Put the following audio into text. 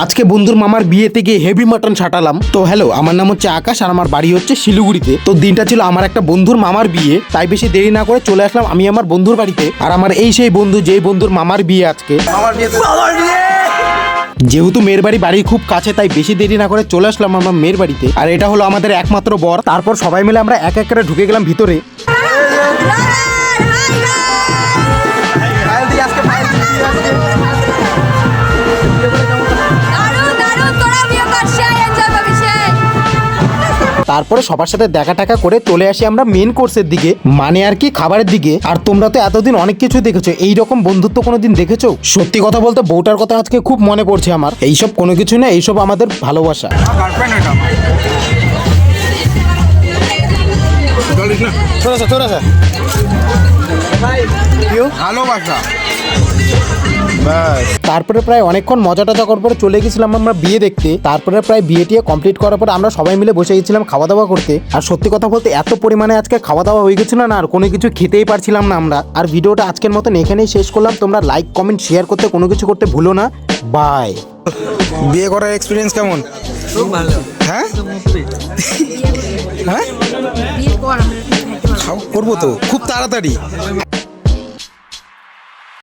আজকে বন্ধুর মামার বিয়েতে গিয়ে হেভি মাটন ছাটালাম। তো হ্যালো, আমার নাম হচ্ছে আকাশ আর আমার বাড়ি হচ্ছে শিলিগুড়িতে। তো দিনটা ছিল আমার একটা বন্ধুর মামার বিয়ে, তাই বেশি দেরি না করে চলে আসলাম আমি আমার বন্ধুর বাড়িতে। আর আমার এই সেই বন্ধু যেই বন্ধুর মামার বিয়ে আজকে। যেহেতু মেয়ের বাড়ি খুব কাছে, তাই বেশি দেরি না করে চলে আসলাম আমার মেয়ের বাড়িতে। আর এটা হলো আমাদের একমাত্র বর। তারপর সবাই মিলে আমরা এক এক করে ঢুকে গেলাম ভিতরে। তারপরে সবার সাথে দেখা টাকা করে চলে আসি আমরা মেন কোর্সের দিকে, মানে আর কি খাবারের দিকে। আর তোমরা তো এতদিন অনেক কিছু দেখেছো, এইরকম বন্ধুত্ব কোনোদিন দেখেছো? সত্যি কথা বলতে বউটার কথা আজকে খুব মনে পড়ছে আমার। এইসব কোনো কিছু না, এইসব আমাদের ভালোবাসা। ভালোবাসা। তারপরে প্রায় অনেকক্ষণ মজা টজা করার পরে চলে গেছিলাম আমরা বিয়ে দেখতে। তারপরে প্রায় বিয়েটিয়ে কমপ্লিট করার পরে আমরা সবাই মিলে বসে গেছিলাম খাওয়া দাওয়া করতে। আর সত্যি কথা বলতে এত পরিমাণে আজকে খাওয়া দাওয়া হয়ে গেছিল না, আর কোনো কিছু খেতেই পারছিলাম না আমরা। আর ভিডিওটা আজকের মতন এখানেই শেষ করলাম। তোমরা লাইক কমেন্ট শেয়ার করতে কোনো কিছু করতে ভুলো না। বাই। বিয়ে করার এক্সপিরিয়েন্স কেমন? খুব ভালো। হ্যাঁ হ্যাঁ বিয়ের পর আমরা করবো তো খুব তাড়াতাড়ি।